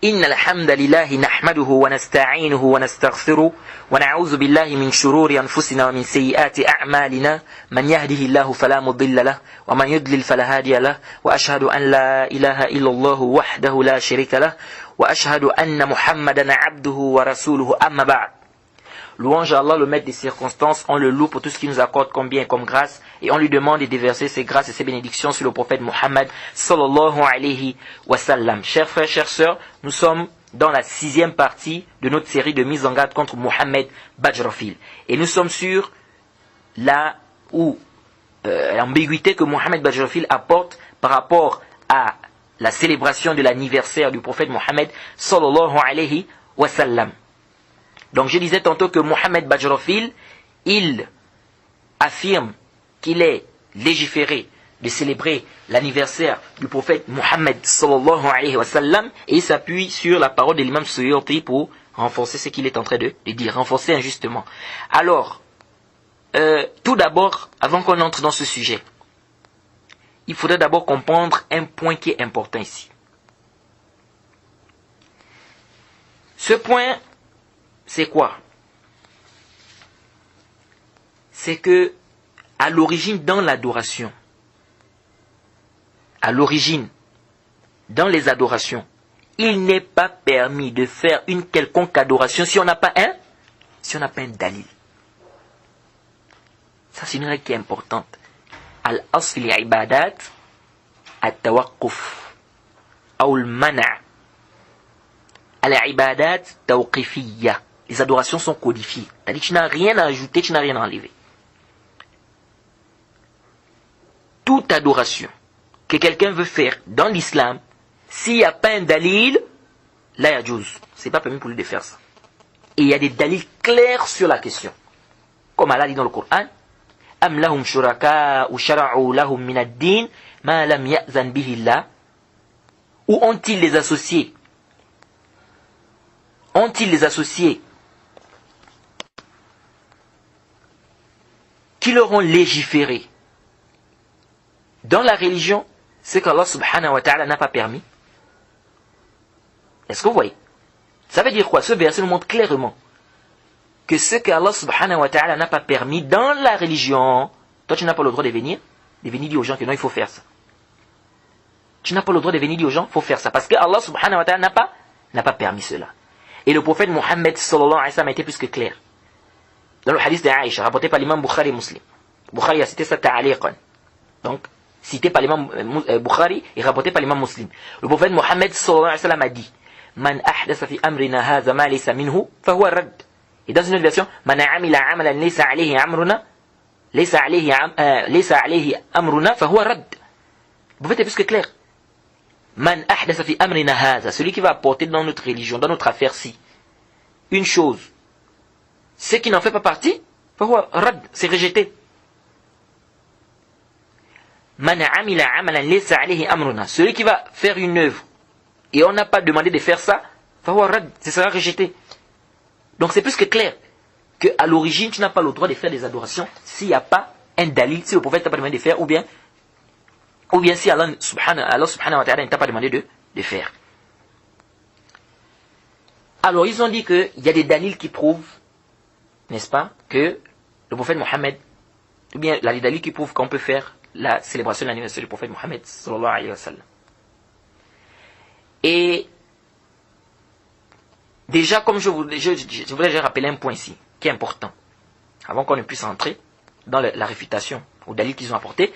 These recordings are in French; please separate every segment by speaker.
Speaker 1: إن الحمد لله نحمده ونستعينه ونستغفره ونعوذ بالله من شرور أنفسنا ومن سيئات أعمالنا من يهده الله فلا مضل له ومن يضلل فلا هادي له وأشهد أن لا إله إلا الله وحده لا شريك له وأشهد أن محمدا عبده ورسوله أما بعد. Louange à Allah, le maître des circonstances, on le loue pour tout ce qu'il nous accorde comme bien et comme grâce, et on lui demande de déverser ses grâces et ses bénédictions sur le prophète Muhammad sallallahu alayhi wa sallam. Chers frères, chères sœurs, nous sommes dans la 6e partie de notre série de mise en garde contre Mohamed Bajrafil. Et nous sommes sur l'ambiguïté que Mohamed Bajrafil apporte par rapport à la célébration de l'anniversaire du prophète Mohammed sallallahu alayhi wa sallam. Donc je disais tantôt que Mohamed Bajrafil, il affirme qu'il est légiféré de célébrer l'anniversaire du prophète Mohammed sallallahu alayhi wa sallam, et il s'appuie sur la parole de l'imam Suyuti pour renforcer ce qu'il est en train de dire, renforcer injustement. Alors, tout d'abord, avant qu'on entre dans ce sujet, il faudrait d'abord comprendre un point qui est important ici. Ce point, c'est quoi? C'est que, à l'origine, dans l'adoration, dans les adorations, il n'est pas permis de faire une quelconque adoration si on n'a pas un dalil. Ça, c'est une règle qui est importante. Al-asl ibadat at-tawaqquf ou al-mana'. Al-ibadat tawqifiyya. Les adorations sont codifiées. C'est-à-dire que tu n'as rien à ajouter, tu n'as rien à enlever. Toute adoration que quelqu'un veut faire dans l'islam, s'il n'y a pas un dalil, la yajouz. C'est pas permis pour lui de faire ça. Et il y a des dalils clairs sur la question. Comme Allah dit dans le Coran, Am lahum shuraka ou shara'u lahum min ad-din ma lam ya'zan bihi Allah. Où ont-ils les associés? Ont-ils les associés qui leur ont légiféré dans la religion ce qu'Allah subhanahu wa ta'ala n'a pas permis? Est-ce que vous voyez? Ça veut dire quoi? Ce verset nous montre clairement que ce qu'Allah subhanahu wa ta'ala n'a pas permis dans la religion, toi tu n'as pas le droit de venir dire aux gens que non, il faut faire ça. Tu n'as pas le droit de venir dire aux gens, il faut faire ça. Parce que Allah subhanahu wa ta'ala n'a pas permis cela. Et le prophète Mohammed sallallahu alayhi wa sallam a été plus que clair. Dans le hadith d'Aïcha, rapporté par l'imam Bukhari et Muslim. Bukhari a cité ça ta'aliqan. Donc, cité par l'imam Bukhari et rapporté par l'imam Muslim. Le prophète Mohammed sallallahu alayhi wa sallam a dit, Man ahdasa fi amrina hadha ma laysa minhu, fahuwa rad. Et dans une autre version, Man amila amalan laysa alayhi amruna, laysa alayhi amruna, fahuwa rad. Le prophète est plus que clair. Man ahdasa fi amrina hadha, celui qui va apporter dans notre religion, dans notre affaire-ci, une chose, ce qui n'en fait pas partie, c'est rejeté. Man amila amalan laysa alayhi amruna, celui qui va faire une œuvre et on n'a pas demandé de faire ça, ce sera rejeté. Donc c'est plus que clair que à l'origine tu n'as pas le droit de faire des adorations s'il n'y a pas un dalil, si le prophète t'a pas demandé de faire, ou bien si Allah subhanahu wa ta'ala ne t'a pas demandé de faire. Alors ils ont dit qu'il y a des dalils qui prouvent, n'est-ce pas, que le prophète Mohammed, ou bien les dalils qui prouvent qu'on peut faire la célébration de l'anniversaire du prophète Mohammed sallallahu alayhi wa sallam. Et déjà, comme je voudrais déjà rappeler un point ici, qui est important, avant qu'on ne puisse entrer dans la réfutation aux dalils qu'ils ont apporté,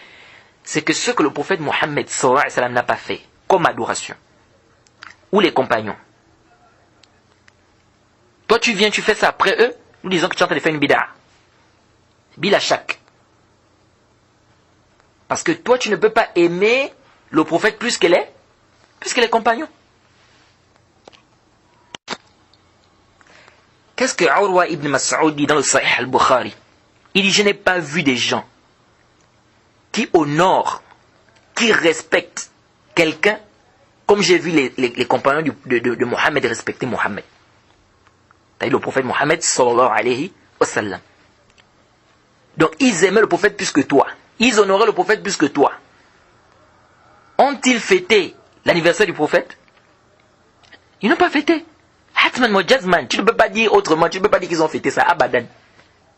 Speaker 1: c'est que ce que le prophète Mohammed sallallahu alayhi wa sallam n'a pas fait comme adoration, ou les compagnons, toi tu viens, tu fais ça après eux, nous disons que tu es en train de faire une bid'a. Bila shak. Parce que toi tu ne peux pas aimer le prophète plus que les compagnons. Qu'est-ce que Urwa ibn Mas'ud dit dans le Sahih al-Bukhari? Il dit, je n'ai pas vu des gens qui honorent, qui respectent quelqu'un comme j'ai vu les compagnons de Mohammed respecter Mohammed. C'est-à-dire le prophète Mohammed sallallahu alayhi wa sallam. Donc ils aimaient le prophète plus que toi. Ils honoraient le prophète plus que toi. Ont-ils fêté l'anniversaire du prophète? Ils n'ont pas fêté. Hatman Mojazman, tu ne peux pas dire autrement, tu ne peux pas dire qu'ils ont fêté ça, abadan.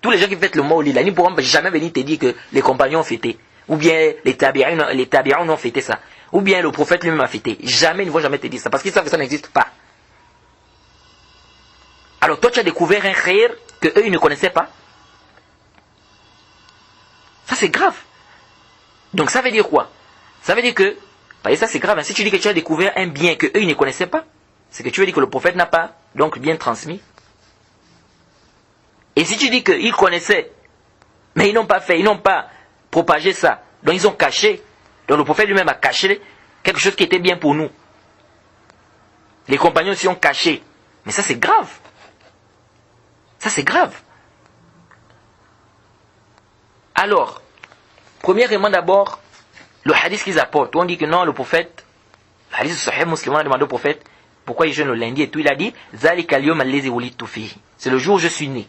Speaker 1: Tous les gens qui fêtent le Maulid, là, ils ne pourront jamais venir te dire que les compagnons ont fêté. Ou bien les tabi'ins ont fêté ça. Ou bien le prophète lui-même a fêté. Jamais, ils ne vont jamais te dire ça, parce qu'ils savent que ça n'existe pas. Alors toi, tu as découvert un khayr que eux, ils ne connaissaient pas. Ça, c'est grave. Donc ça veut dire quoi? Ça veut dire que, ça c'est grave, hein. Si tu dis que tu as découvert un bien que eux, ils ne connaissaient pas, c'est que tu veux dire que le prophète n'a pas donc bien transmis. Et si tu dis qu'ils connaissaient, mais ils n'ont pas fait, ils n'ont pas propagé ça, donc ils ont caché, donc le prophète lui-même a caché quelque chose qui était bien pour nous. Les compagnons aussi ont caché. Mais ça c'est grave. Ça c'est grave. Alors, premièrement d'abord, le hadith qu'ils apportent, on dit que non, le prophète, le hadith Sahih Muslim, on a demandé au prophète pourquoi il jeûne le lundi et tout, il a dit c'est le jour où je suis né.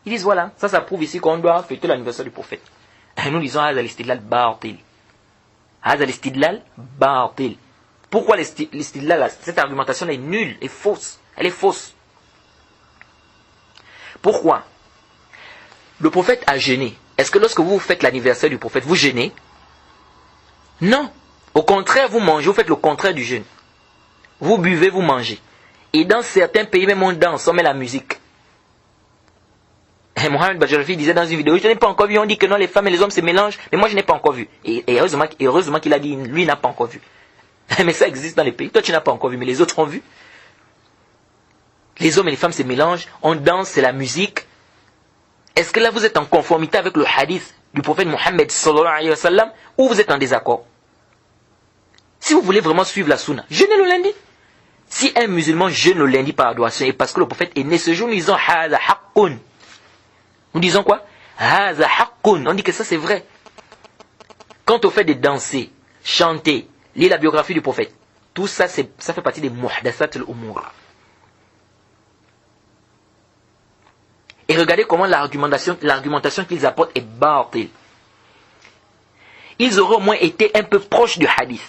Speaker 1: Ils disent voilà, ça prouve ici qu'on doit fêter l'anniversaire du prophète. Et nous disons Hadha al-istidlal batil. Hadha al-istidlal batil. Pourquoi l'istidlal, cette argumentation est nulle, est fausse. Elle est fausse. Pourquoi? Le prophète a jeûné. Est-ce que lorsque vous faites l'anniversaire du prophète, vous jeûnez? Non. Au contraire, vous mangez, vous faites le contraire du jeûne. Vous buvez, vous mangez. Et dans certains pays, même on danse, on met la musique. Et Mohamed Bajarafi disait dans une vidéo, je n'ai pas encore vu, on dit que non, les femmes et les hommes se mélangent, mais moi je n'ai pas encore vu. Et heureusement qu'il a dit, lui n'a pas encore vu. Mais ça existe dans les pays. Toi tu n'as pas encore vu, mais les autres ont vu. Les hommes et les femmes se mélangent, on danse, c'est la musique. Est-ce que là vous êtes en conformité avec le hadith du prophète Mohammed sallallahu alayhi wa sallam, ou vous êtes en désaccord? Si vous voulez vraiment suivre la sunna, jeûnez le lundi. Si un musulman jeûne le lundi par adoration et parce que le prophète est né ce jour, nous disons hadha haqqun. Nous disons quoi? Hadha haqqun. On dit que ça c'est vrai. Quant au fait de danser, chanter, lire la biographie du prophète, tout ça, ça fait partie des muhdathat al-umur. Et regardez comment l'argumentation qu'ils apportent est batil. Ils auraient au moins été un peu proches du hadith.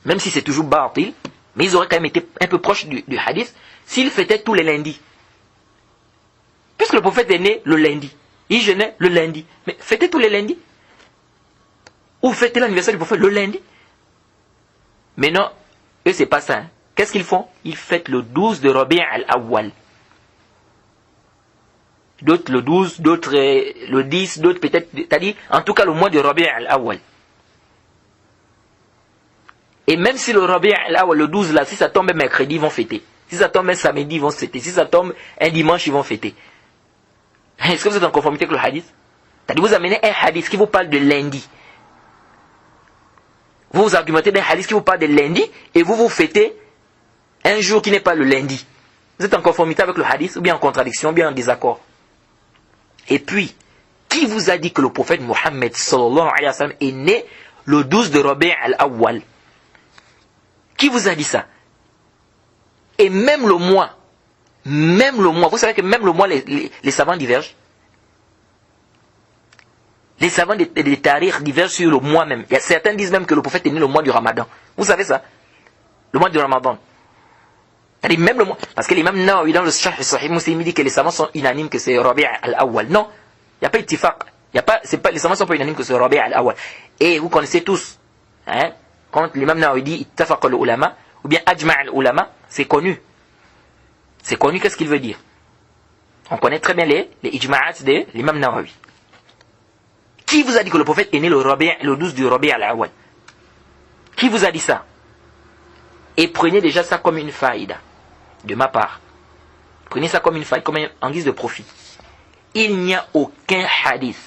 Speaker 1: Même si c'est toujours batil, mais ils auraient quand même été un peu proches du hadith s'ils fêtaient tous les lundis. Puisque le prophète est né le lundi, il jeûnait le lundi. Mais fêtez tous les lundis. Ou fêtez l'anniversaire du prophète le lundi. Mais non, eux c'est pas ça. Hein. Qu'est-ce qu'ils font? Ils fêtent le 12 de Rabi' al-Awwal. D'autres le 12, d'autres le 10, d'autres peut-être, c'est-à-dire en tout cas le mois de Rabi' al-Awwal. Et même si le Rabi' al-Awwal, le 12 là, si ça tombe mercredi, ils vont fêter. Si ça tombe un samedi, ils vont fêter. Si ça tombe un dimanche, ils vont fêter. Est-ce que vous êtes en conformité avec le hadith? C'est-à-dire vous amenez un hadith qui vous parle de lundi. Vous vous argumentez d'un hadith qui vous parle de lundi et vous fêtez un jour qui n'est pas le lundi. Vous êtes en conformité avec le hadith ou bien en contradiction, ou bien en désaccord. Et puis, qui vous a dit que le prophète Mohammed sallallahu alayhi wa sallam est né le 12 de Rabi' al-Awwal? Qui vous a dit ça? Et même le mois, vous savez que même le mois, les savants divergent. Les savants des tarikhs divergent sur le mois même. Il y a certains disent même que le prophète est né le mois du Ramadan. Vous savez ça? Le mois du Ramadan. C'est-à-dire même le mois. Parce que l'imam Nawawi dans le Sahih Muslim dit que les savants sont unanimes que c'est Rabi' al-Awwal. Non, il n'y a pas ittifaq. Les savants ne sont pas unanimes que c'est Rabi' al-Awwal. Et vous connaissez tous, hein, quand l'imam Nawawi dit ittafaq al-ulama, ou bien ajma' al-ulama, c'est connu. C'est connu, qu'est-ce qu'il veut dire? On connaît très bien les ijma'at de l'imam Nawawi. Qui vous a dit que le prophète est né le 12 du Rabi' al-Awwal? Qui vous a dit ça? Et prenez déjà ça comme une faïda, de ma part. Prenez ça comme une faïda, comme en guise de profit. Il n'y a aucun hadith,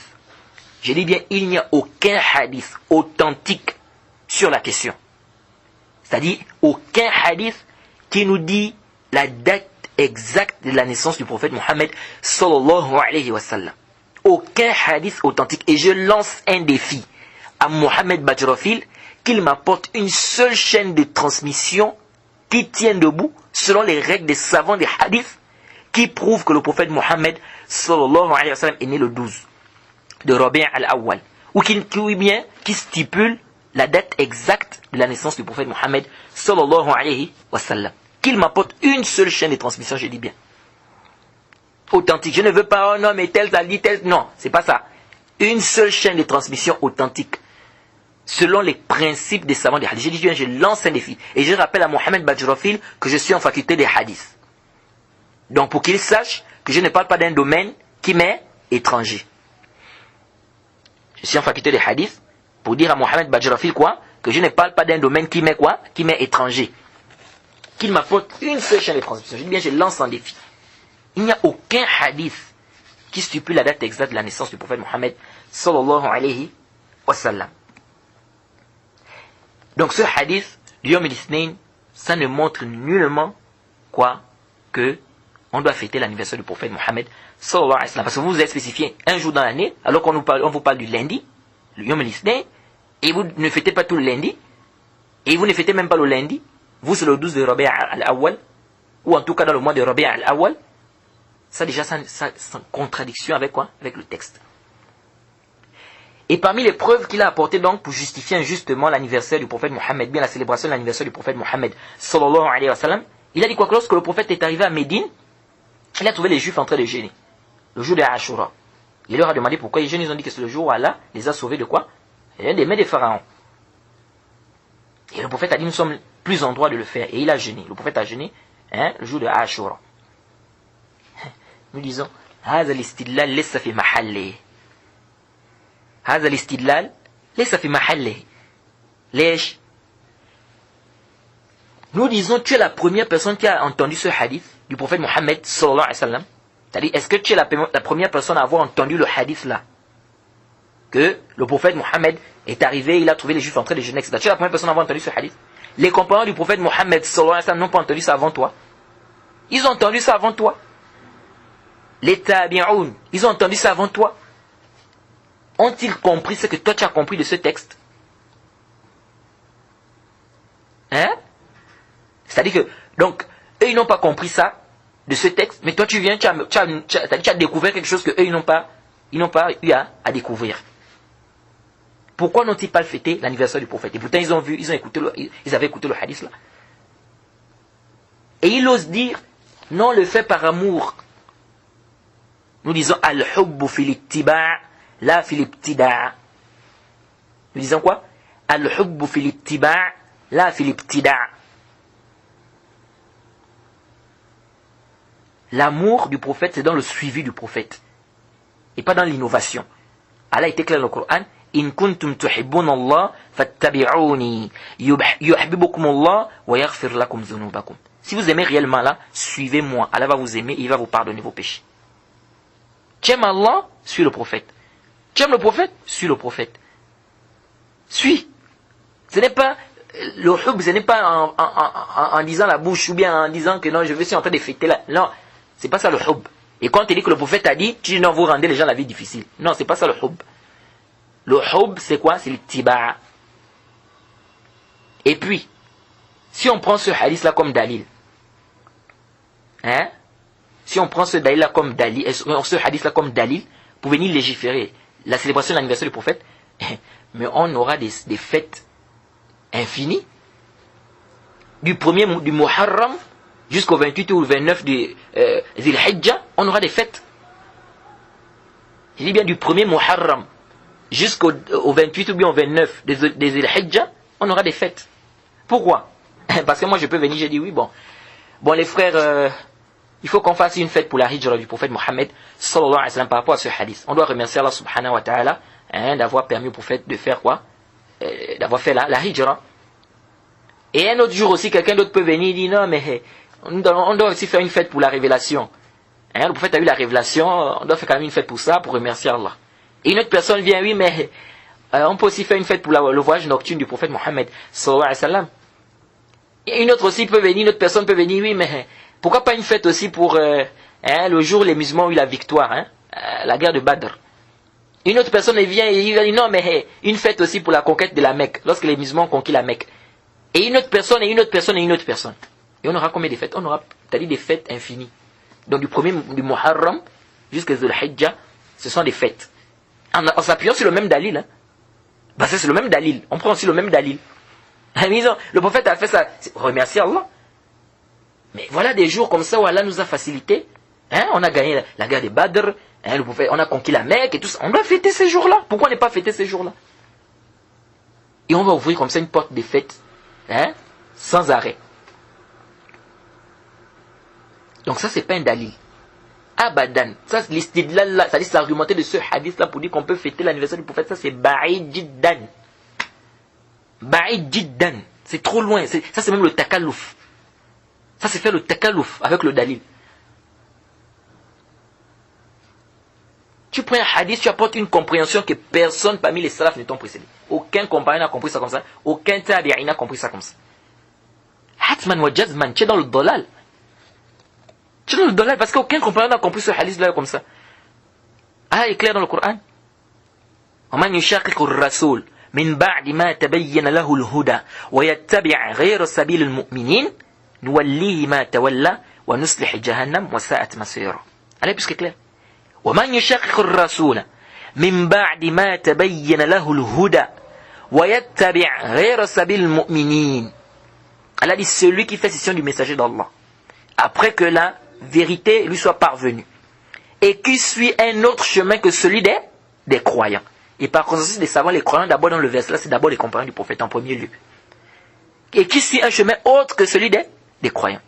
Speaker 1: je dis bien, il n'y a aucun hadith authentique sur la question. C'est-à-dire, aucun hadith qui nous dit la date exacte de la naissance du prophète Mohammed sallallahu alayhi wa sallam. Aucun hadith authentique. Et je lance un défi à Mohamed Bajrafil qu'il m'apporte une seule chaîne de transmission qui tient debout selon les règles des savants des hadiths qui prouvent que le prophète Mohammed sallallahu alayhi wa sallam est né le 12 de Rabi' al-Awwal, ou qui stipule la date exacte de la naissance du prophète Mohammed sallallahu alayhi wa sallam. qu'il m'apporte une seule chaîne de transmission, je dis bien. Authentique. Je ne veux pas, oh non, mais tel, ça dit tel. Non, c'est pas ça. Une seule chaîne de transmission authentique. Selon les principes des savants des hadiths. Je dis bien, je lance un défi. Et je rappelle à Mohamed Badjrofil que je suis en faculté des hadiths. Donc pour qu'il sache que je ne parle pas d'un domaine qui m'est étranger. Je suis en faculté des hadiths pour dire à Mohamed Badjrofil quoi? Que je ne parle pas d'un domaine qui m'est quoi? Qui m'est étranger. Qu'il m'apporte une seule chaîne de transmission. Je dis bien, je lance un défi. Il n'y a aucun hadith qui stipule la date exacte de la naissance du prophète Mohammed sallallahu alayhi wa sallam. Donc ce hadith du Yom el-Ithnain, ça ne montre nullement quoi? Que on doit fêter l'anniversaire du prophète Mohammed sallallahu alayhi wa sallam. Parce que vous avez spécifié un jour dans l'année, alors qu'on vous parle du lundi, le Yom el-Ithnain, et vous ne fêtez pas tout le lundi, et vous ne fêtez même pas le lundi, vous c'est le 12 de Rabi' al-Awwal, ou en tout cas dans le mois de Rabi' al-Awwal. Ça déjà, c'est en contradiction avec quoi? Avec le texte. Et parmi les preuves qu'il a apportées donc pour justifier injustement l'anniversaire du prophète Mohammed, bien la célébration de l'anniversaire du prophète Mohammed sallallahu alayhi wa sallam, il a dit quoi? Que lorsque le prophète est arrivé à Médine, il a trouvé les juifs en train de jeûner, le jour de Ashura. Il leur a demandé pourquoi ils jeûnent. Ils ont dit que c'est le jour où Allah les a sauvés de quoi? Des mains des pharaons. Et le prophète a dit, nous sommes plus en droit de le faire. Et il a jeûné. Le prophète a jeûné le jour de Ashura. Nous disons, هذا الاستدلال ليس في محله. هذا الاستدلال ليس في محله. ليش? Nous disons, tu es la première personne qui a entendu ce hadith du prophète Mohammed sallallahu alayhi wa sallam. C'est-à-dire, est-ce que tu es la première personne à avoir entendu le hadith là? Que le prophète Mohammed est arrivé, il a trouvé les juifs en train de jeûner, etc. Tu es la première personne à avoir entendu ce hadith. Les compagnons du prophète Mohammed sallallahu alayhi wa sallam n'ont pas entendu ça avant toi. Ils ont entendu ça avant toi. Les tabi'oun, ils ont entendu ça avant toi. Ont-ils compris ce que toi tu as compris de ce texte? Hein? C'est-à-dire que, donc, eux ils n'ont pas compris ça de ce texte, mais toi tu viens, tu as découvert quelque chose que eux ils n'ont pas eu à découvrir. Pourquoi n'ont-ils pas fêté l'anniversaire du prophète? Et pourtant ils avaient écouté le hadith là. Et ils osent dire, non, le fait par amour. Nous disons, al-hubbu fil ittiba' la fil ibtida'. Nous disons quoi? Al-hubbu fil ittiba' la fil ibtida'. L'amour du prophète, c'est dans le suivi du prophète. Et pas dans l'innovation. Allah était clair dans le Coran. In kuntum tuhibbuna Allah fattabi'uni yuhibbukum Allah wa yaghfir lakum dhunubakum. Si vous aimez réellement là, suivez-moi. Allah va vous aimer et il va vous pardonner vos péchés. Tu aimes Allah, suis le prophète. Tu aimes le prophète, suis le prophète. Suis. Ce n'est pas le hub, ce n'est pas en disant la bouche ou bien en disant que non, je suis en train de fêter là. Non, c'est pas ça le hub. Et quand tu dis que le prophète a dit, tu dis non, vous rendez les gens la vie difficile. Non, c'est pas ça le hub. Le hub, c'est quoi? C'est le tiba. Et puis, si on prend ce hadith là comme dalil, si on prend ce dalil là comme dalil, ce hadith là comme dalil, pour venir légiférer la célébration de l'anniversaire du prophète, mais on aura des fêtes infinies. Du Muharram jusqu'au 28 ou 29 du Zil Hijjah, on aura des fêtes. Je dis bien du premier Muharram jusqu'au 28 ou bien au 29 des Zil Hijjah, on aura des fêtes. Pourquoi? Parce que moi je peux venir, j'ai dit oui, bon les frères, il faut qu'on fasse une fête pour la hijra du prophète Mohammed sallallahu alayhi wa sallam par rapport à ce hadith. On doit remercier Allah subhanahu wa ta'ala d'avoir permis au prophète de faire quoi? D'avoir fait la hijra. Et un autre jour aussi, quelqu'un d'autre peut venir et dire non mais on doit aussi faire une fête pour la révélation. Le prophète a eu la révélation, on doit faire quand même une fête pour ça, pour remercier Allah. Et une autre personne vient, oui mais on peut aussi faire une fête pour le voyage nocturne du prophète Mohammed sallallahu alayhi wa sallam. Et une autre aussi peut venir, une autre personne peut venir, oui mais pourquoi pas une fête aussi pour le jour où les musulmans ont eu la victoire, la guerre de Badr. Une autre personne vient et il va dire non mais une fête aussi pour la conquête de la Mecque, lorsque les musulmans ont conquis la Mecque. Et une autre personne, et une autre personne, et une autre personne. Et on aura combien de fêtes? On aura, c'est-à-dire des fêtes infinies. Donc du Muharram jusqu'à Zul Hijjah, ce sont des fêtes. En s'appuyant sur le même dalil. Parce que c'est le même dalil. On prend aussi le même dalil. Le prophète a fait ça. Remercier Allah. Mais voilà des jours comme ça où Allah nous a facilité. Hein, on a gagné la guerre des Badr, hein, on a conquis la Mecque et tout ça. On doit fêter ces jours-là. Pourquoi ne pas fêter ces jours-là? Et on va ouvrir comme ça une porte des fêtes, hein, sans arrêt. Donc ça, c'est pas un dalil. Abadan. Ça, l'istidlal, ça dit s'argumenter de ce hadith-là pour dire qu'on peut fêter l'anniversaire du prophète. Ça, c'est ba'id jiddan. Ba'id jiddan. C'est trop loin. Ça, c'est même le takalouf. Ça, c'est faire le takalouf avec le dalil. Tu prends un hadith, tu apportes une compréhension que personne parmi les salafs ne t'ont précédé. Aucun compagnon n'a compris ça comme ça. Aucun tabi'i n'a compris ça comme ça. Hatman wa jazman, tu es dans le dolal. Tu es dans le dolal parce qu'aucun compagnon n'a compris ce hadith-là comme ça. Ah, il est clair dans le Coran. ومن يشاقق الرسول من بعد ما تبين له الهدى ويتبع غير سبيل المؤمنين نوليه ما تولى ونصلح جهنم وساءت مصيره. Allez, plus que clair. ومن يشاقق الرسول من بعد ما تبين له الهدى ويتبع غير سبيل المؤمنين. Allah dit celui qui fait scission du messager d'Allah après que la vérité lui soit parvenue et qui suit un autre chemin que celui des croyants. Et par conséquent, les savants, les croyants, d'abord dans le verset là, c'est d'abord les compagnons du prophète en premier lieu. Et qui suit un chemin autre que celui des croyants.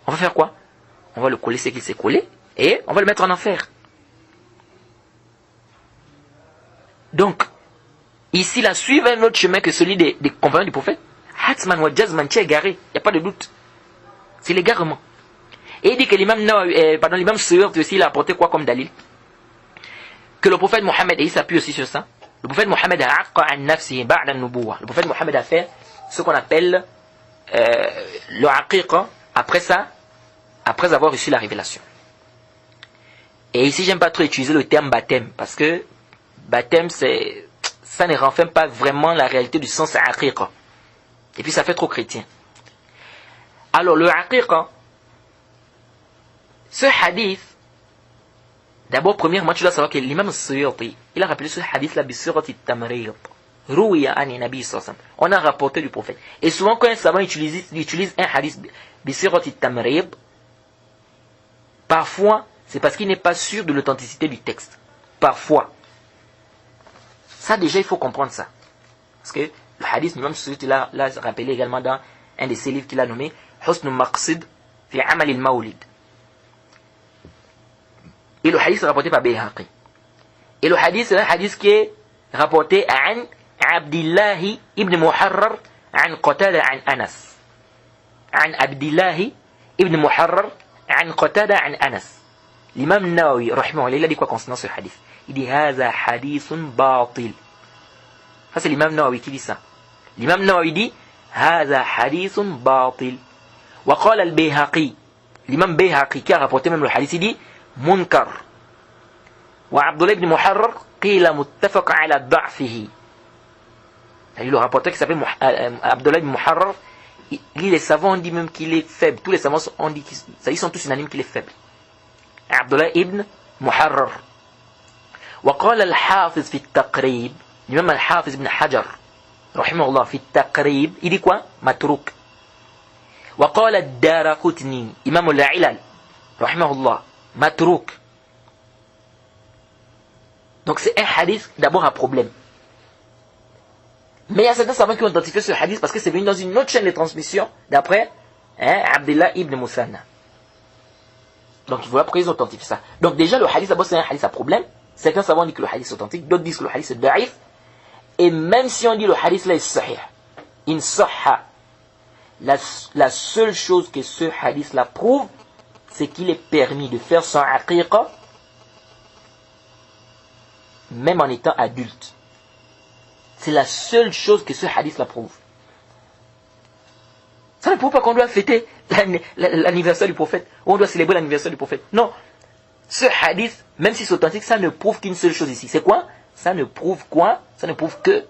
Speaker 1: On va faire quoi? On va le coller ce qu'il s'est collé et on va le mettre en enfer. Donc, ici, là, suivre un autre chemin que celui des compagnons du prophète. Hatman wa jazman, tu es égaré, il n'y a pas de doute. C'est l'égarement. Et il dit que l'imam Suyuti aussi, il a apporté quoi comme dalil? Que le prophète Mohammed, et il s'appuie aussi sur ça, le prophète Mohammed a aqqa an nafsihi ba'da an-nubuwah. Le prophète Mohammed a fait ce qu'on appelle le aqiqa après ça, après avoir reçu la révélation. Et ici, j'aime pas trop utiliser le terme baptême, parce que baptême, ça ne renferme pas vraiment la réalité du sens aqiqa. Et puis ça fait trop chrétien. Alors le aqiqa, ce hadith, d'abord premièrement tu dois savoir que l'imam Suyuti, il a rappelé ce hadith là bisurati tamrid. Rouya ani nabi sallam. On a rapporté du prophète. Et souvent quand un savant utilise un hadith bisurati tamrid, parfois c'est parce qu'il n'est pas sûr de l'authenticité du texte. Parfois. Ça déjà il faut comprendre ça. Parce que le hadith, l'imam Suyuti l'a rappelé également dans un de ses livres qu'il a nommé Husn al-Maqsid fi Amal al-Mawlid. Et le hadith est rapporté par Bayhaqi. Et le hadith, c'est un hadith qui est rapporté à Abdullah ibn Muharrar عن قتادة عن أنس عن عبد الله ibn Muharrar عن قتادة عن أنس. L'imam Nawawi, rahimahullah, il a dit quoi concernant ce hadith? Il dit هذا حديث باطل. Ça c'est l'imam Nawawi qui dit ça. L'imam Nawawi dit هذا حديث باطل. وقال البيهقي, l'imam Bayhaqi qui a rapporté même le hadith, il dit munkar. وعبد الله ibn Muharrar قيل متفق على ضعفه. Le rapporteur qui s'appelle Abdullah ibn Muharrar, les savants ont dit même qu'il est faible. Tous les savants ont dit qu'ils sont tous unanimes qu'il est faible. Abdullah ibn Muharrar. وقال الحافظ في التقريب, l'imam al-Hafiz ibn Hajar رحمه الله في التقريب, il dit quoi? Matrouk. وقال الدارقطني إمام العلل رحمه الله متروك. Donc c'est un hadith d'abord à problème. Mais il y a certains savants qui ont identifié ce hadith parce que c'est venu dans une autre chaîne de transmission d'après Abdullah ibn Musanna. Donc voilà pourquoi ils ont authentifié ça. Donc déjà le hadith d'abord c'est un hadith à problème. Certains savants disent que le hadith est authentique, d'autres disent que le hadith est da'if. Et même si on dit le hadith là est sahih, in sahha, la seule chose que ce hadith là prouve, c'est qu'il est permis de faire son aqiqa même en étant adulte. C'est la seule chose que ce hadith là prouve. Ça ne prouve pas qu'on doit fêter l'anniversaire du prophète, ou on doit célébrer l'anniversaire du prophète. Non. Ce hadith, même si c'est authentique, ça ne prouve qu'une seule chose ici. C'est quoi? Ça ne prouve quoi? Ça ne prouve que...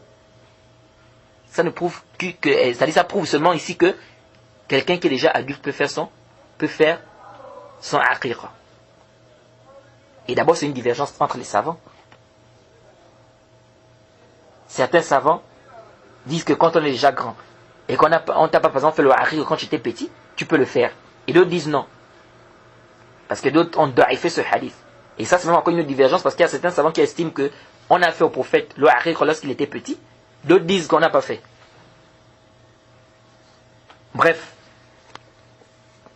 Speaker 1: c'est-à-dire ça prouve seulement ici que quelqu'un qui est déjà adulte peut faire son aqiqa. Et d'abord, c'est une divergence entre les savants. Certains savants disent que quand on est déjà grand et qu'on t'a pas par exemple fait le aqiqa quand tu étais petit, tu peux le faire. Et d'autres disent non. Parce que d'autres ont fait ce hadith. Et ça, c'est même encore une autre divergence, parce qu'il y a certains savants qui estiment qu'on a fait au prophète le aqiq lorsqu'il était petit. D'autres disent qu'on n'a pas fait. Bref.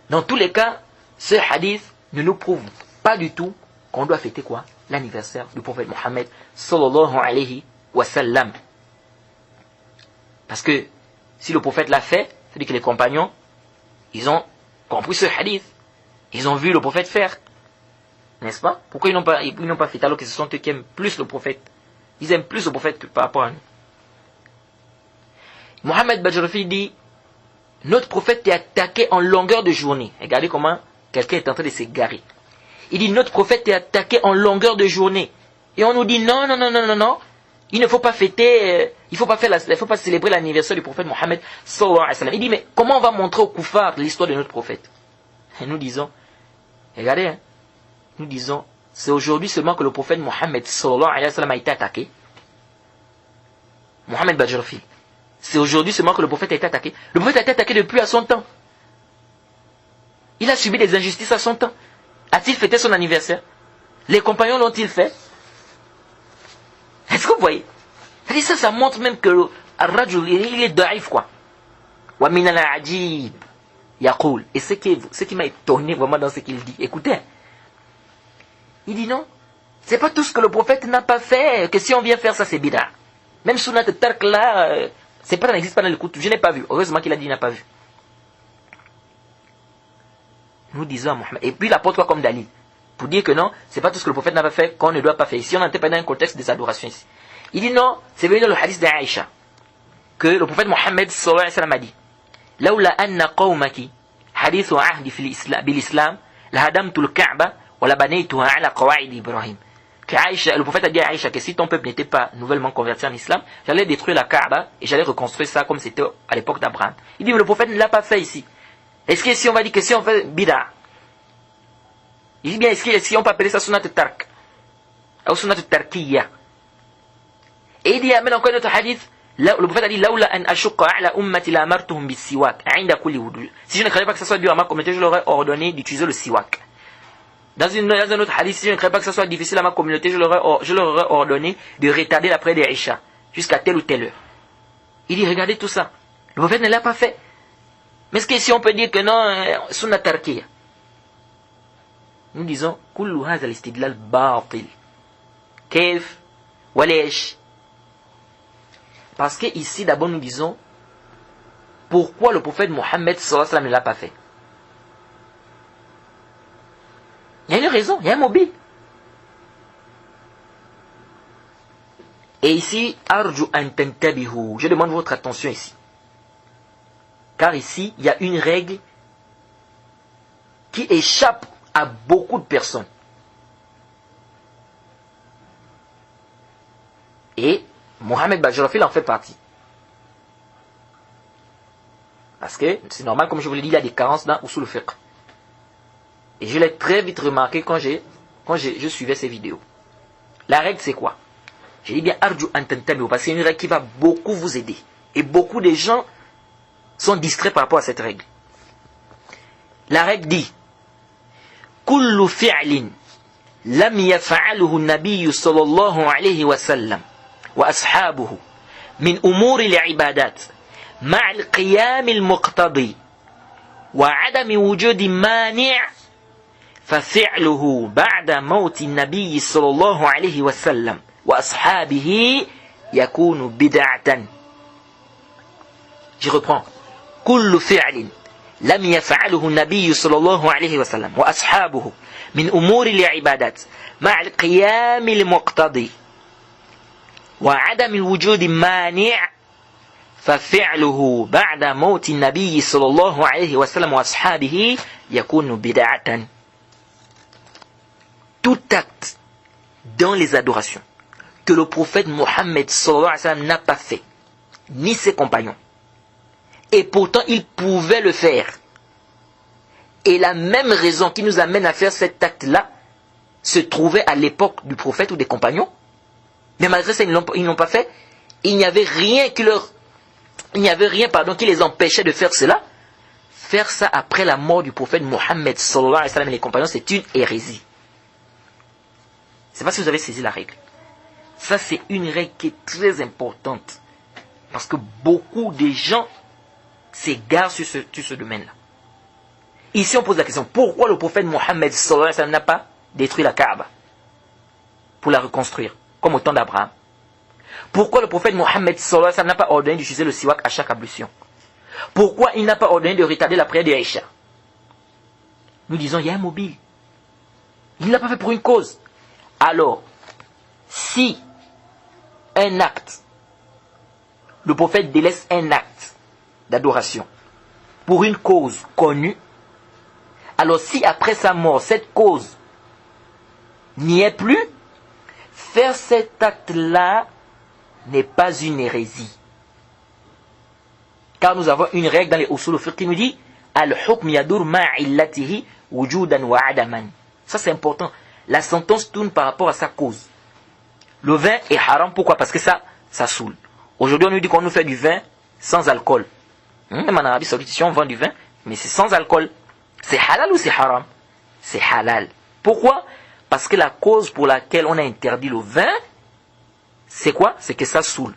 Speaker 1: Dans tous les cas, ce hadith ne nous prouve pas du tout qu'on doit fêter quoi? L'anniversaire du prophète Mohammed sallallahu alayhi wa sallam. Parce que si le prophète l'a fait, c'est-à-dire que les compagnons, ils ont compris ce hadith. Ils ont vu le prophète faire. N'est-ce pas? Pourquoi ils n'ont pas fait alors que ce sont eux qui aiment plus le prophète? Ils aiment plus le prophète que par rapport à nous. Mohammed Bajrafi dit, notre prophète est attaqué en longueur de journée. Regardez comment quelqu'un est en train de s'égarer. Il dit, notre prophète est attaqué en longueur de journée. Et on nous dit, non. Il ne faut pas fêter, il faut pas célébrer l'anniversaire du prophète Mohammed sallallahu alayhi wa sallam. Il dit, mais comment on va montrer aux koufars l'histoire de notre prophète? Et nous disons, regardez, nous disons, c'est aujourd'hui seulement que le prophète Mohammed sallallahu alayhi wa sallam a été attaqué. Mohammed Bajrafi. C'est aujourd'hui seulement que le prophète a été attaqué. Le prophète a été attaqué depuis à son temps. Il a subi des injustices à son temps. A-t-il fêté son anniversaire? Les compagnons l'ont-ils fait? Est-ce que vous voyez? Ça montre même que Ar-Rajul, il est daïf, quoi. Wa min al-ajib yaqul. Et ce qui m'a étonné vraiment dans ce qu'il dit. Écoutez. Il dit non. C'est pas tout ce que le prophète n'a pas fait. Que si on vient faire ça, c'est bid'a. Même Sunnat Tark là, c'est pas, ça n'existe pas dans le Kutub. Je n'ai pas vu. Heureusement qu'il a dit qu'il n'a pas vu. Nous disons à Mohammed. Et puis il apporte quoi comme dalil? Pour dire que non, c'est pas tout ce que le prophète n'a pas fait qu'on ne doit pas faire. Ici, on n'était pas dans un contexte des adorations ici. Il dit non, c'est venu dans le hadith d'Aïcha. Que le prophète Mohammed sallallahu alayhi wa sallam a dit. Laula anna qawmaki hadithu ahdi bil islam la hadamtu al-Ka'ba wa la banaytuha ala qawa'id Ibrahim. Que Aïcha, le prophète a dit à Aïcha que si ton peuple n'était pas nouvellement converti en islam, j'allais détruire la Kaaba et j'allais reconstruire ça comme c'était à l'époque d'Abraham. Il dit mais le prophète ne l'a pas fait ici. Est-ce que si on va dire que si on fait bid'a, il dit bien est-ce qu'on peut appeler ça sunnat tark ou sunnat tarkiyya? Et il dit amène encore notre hadith, le prophète a dit laula an ashqa ala ummati la amartuhum bis siwak 'inda kulli wudu. Si je ne croyais pas que ça soit dur à ma communauté, je leur aurais ordonné d'utiliser le siwak. Dans un autre hadith, si je ne croyais pas que ça soit difficile à ma communauté, je leur aurais ordonné de retarder la prière des Isha jusqu'à telle ou telle heure. Il dit, regardez tout ça. Le prophète ne l'a pas fait. Mais est-ce que si on peut dire que non, sunnat tarkiyya? Nous disons, kullu hadha al-istidlal batil. Kayf wa lish? Parce que ici, d'abord, nous disons, pourquoi le prophète Mohammed sallallahu alayhi wa sallam ne l'a pas fait? Il y a une raison, il y a un mobile. Et ici, arju an tantabihu. Je demande votre attention ici. Car ici, il y a une règle qui échappe à beaucoup de personnes. Et Mohammed Bajrafi en fait partie. Parce que c'est normal, comme je vous l'ai dit, il y a des carences dans Usul al-Fiqh. Et je l'ai très vite remarqué quand je suivais ces vidéos. La règle, c'est quoi? J'ai dit bien arju an tantabihu, parce que c'est une règle qui va beaucoup vous aider. Et beaucoup de gens sont distraits par rapport à cette règle. La règle dit kullu fi'lin lam yaf'aluhu an-nabiy sallallahu alayhi wa sallam wa ashabuhu min umur al-ibadat ma'a al-qiyam al-muqtadi wa 'adami wujudi mani' ففعله بعد موت النبي صلى الله عليه وسلم وأصحابه يكون بدعة. Je reprends. كل فعل لم يفعله النبي صلى الله عليه وسلم وأصحابه من أمور العبادات مع القيام المقتضي وعدم الوجود مانع ففعله بعد موت النبي صلى الله عليه وسلم وأصحابه يكون بدعة. Tout acte dans les adorations que le prophète Mohammed sallallahu alayhi wa sallam n'a pas fait, ni ses compagnons, et pourtant il pouvait le faire, et la même raison qui nous amène à faire cet acte-là se trouvait à l'époque du prophète ou des compagnons, mais malgré ça ils n'ont pas fait. Il n'y avait rien qui les empêchait de faire cela. faire ça après la mort du prophète Mohammed sallallahu alayhi wa sallam et les compagnons, c'est une hérésie. Je ne sais pas si vous avez saisi la règle. Ça, c'est une règle qui est très importante. Parce que beaucoup de gens s'égarent sur ce domaine-là. Ici, on pose la question, pourquoi le prophète Mohammed sallallahu alayhi wa sallam n'a pas détruit la Kaaba pour la reconstruire, comme au temps d'Abraham? Pourquoi le prophète Mohammed sallallahu alayhi wa sallam n'a pas ordonné d'utiliser le siwak à chaque ablution? Pourquoi il n'a pas ordonné de retarder la prière d'Aïcha? Nous disons, il y a un mobile. Il ne l'a pas fait pour une cause. Alors, si un acte, le prophète délaisse un acte d'adoration pour une cause connue, alors si après sa mort, cette cause n'y est plus, faire cet acte-là n'est pas une hérésie. Car nous avons une règle dans les usul al-fiqh qui nous dit al-hukm yadur ma'illatihi wujudan wa adaman. Ça c'est important. La sentence tourne par rapport à sa cause. Le vin est haram, pourquoi? Parce que ça saoule. Aujourd'hui on nous dit qu'on nous fait du vin sans alcool. Même en Arabie Saoudite, si on vend du vin, mais c'est sans alcool. C'est halal ou c'est haram? C'est halal. Pourquoi? Parce que la cause pour laquelle on a interdit le vin, c'est quoi? C'est que ça saoule.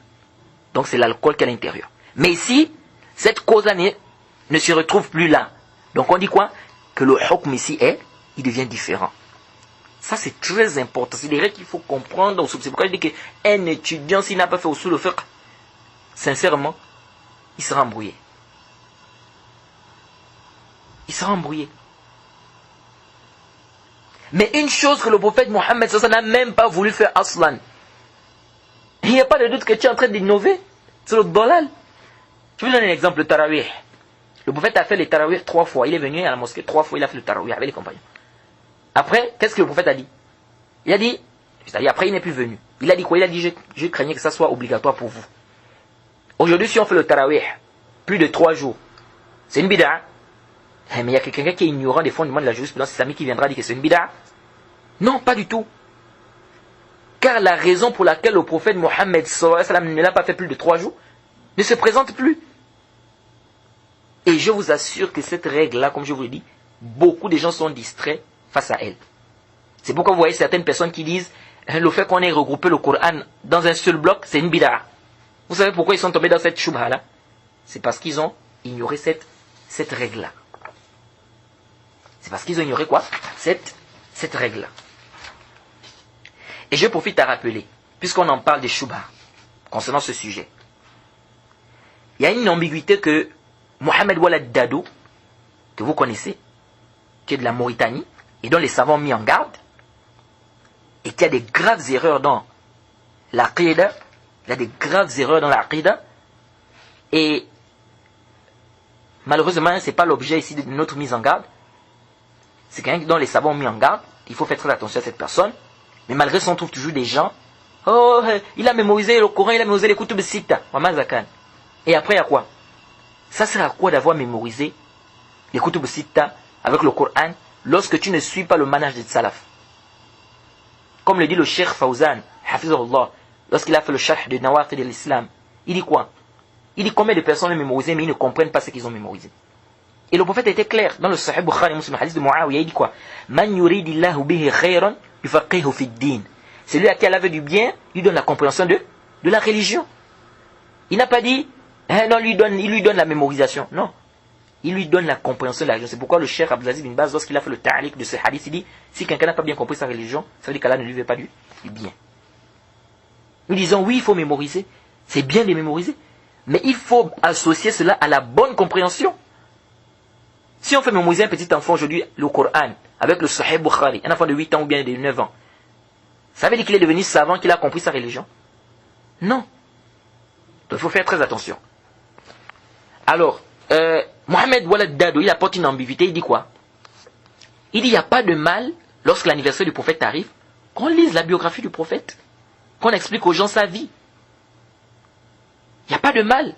Speaker 1: Donc c'est l'alcool qui est à l'intérieur. Mais ici, cette cause-là ne se retrouve plus là. Donc on dit quoi? Que le hukm ici il devient différent. Ça c'est très important. C'est des règles qu'il faut comprendre. C'est pourquoi je dis qu'un étudiant, s'il n'a pas fait usul al-fiqh, sincèrement, il sera embrouillé. Il sera embrouillé. Mais une chose que le prophète Mohammed n'a même pas voulu faire aslan. Il n'y a pas de doute que tu es en train d'innover sur le dolal. Je vais vous donner un exemple, le tarawih. Le prophète a fait le tarawih 3 fois. Il est venu à la mosquée 3 fois, il a fait le tarawih avec les compagnons. Après, qu'est-ce que le prophète a dit? Il a dit, c'est-à-dire après il n'est plus venu. Il a dit quoi? Il a dit, je craignais que ça soit obligatoire pour vous. Aujourd'hui, si on fait le tarawih plus de 3 jours, c'est une bid'a. Mais il y a quelqu'un qui est ignorant des fondements de la jurisprudence islamique qui viendra dire que c'est une bid'a. Non, pas du tout. Car la raison pour laquelle le prophète Mohammed sallallahu alayhi wa sallam ne l'a pas fait plus de 3 jours ne se présente plus. Et je vous assure que cette règle-là, comme je vous le dis, beaucoup de gens sont distraits face à elle. C'est pourquoi vous voyez certaines personnes qui disent le fait qu'on ait regroupé le Coran dans un seul bloc, c'est une bid'a. Vous savez pourquoi ils sont tombés dans cette choubha-là? C'est parce qu'ils ont ignoré cette règle-là. C'est parce qu'ils ont ignoré quoi? Cette règle-là. Et je profite à rappeler, puisqu'on en parle des choubha concernant ce sujet, il y a une ambiguïté que Mohamed Walad Dado, que vous connaissez, qui est de la Mauritanie, et dont les savants ont mis en garde, et qui a des graves erreurs dans l'aqida, il a des graves erreurs dans l'aqida, et malheureusement, ce n'est pas l'objet ici de notre mise en garde, c'est quelqu'un dont les savants ont mis en garde, il faut faire très attention à cette personne, mais malgré ça, on trouve toujours des gens, oh, il a mémorisé le Coran, il a mémorisé les Kutub Sitta, et après, il y a quoi? Ça sert à quoi d'avoir mémorisé les Kutub Sitta avec le Coran lorsque tu ne suis pas le manhaj des salaf? Comme le dit le Cheikh Fawzan, Hafizahullah, lorsqu'il a fait le sharh de Nawaqid de l'Islam, il dit quoi? Il dit combien de personnes ont mémorisé mais ils ne comprennent pas ce qu'ils ont mémorisé. Et le prophète était clair dans le Sahih Bukhari Muslim, hadith de Muawiyah, il dit quoi? Man yuridillahu bihi khayran yufaqihu fid din. Celui à qui Allah veut du bien, il donne la compréhension de la religion. Il n'a pas dit non, il lui donne la mémorisation. Non. Il lui donne la compréhension de la religion. C'est pourquoi le Cheikh Abdelaziz bin Baz, lorsqu'il a fait le ta'liq de ce hadith, il dit si quelqu'un n'a pas bien compris sa religion, ça veut dire qu'Allah ne lui veut pas du bien. Nous disons oui, il faut mémoriser. C'est bien de mémoriser. Mais il faut associer cela à la bonne compréhension. Si on fait mémoriser un petit enfant aujourd'hui le Coran avec le Sahih Bukhari, un enfant de 8 ans ou bien de 9 ans, ça veut dire qu'il est devenu savant, qu'il a compris sa religion? Non. Donc il faut faire très attention. Alors, Mohamed Walad Dado, il apporte une ambiguïté, il dit quoi? Il dit il n'y a pas de mal, lorsque l'anniversaire du prophète arrive, qu'on lise la biographie du prophète, qu'on explique aux gens sa vie. Il n'y a pas de mal.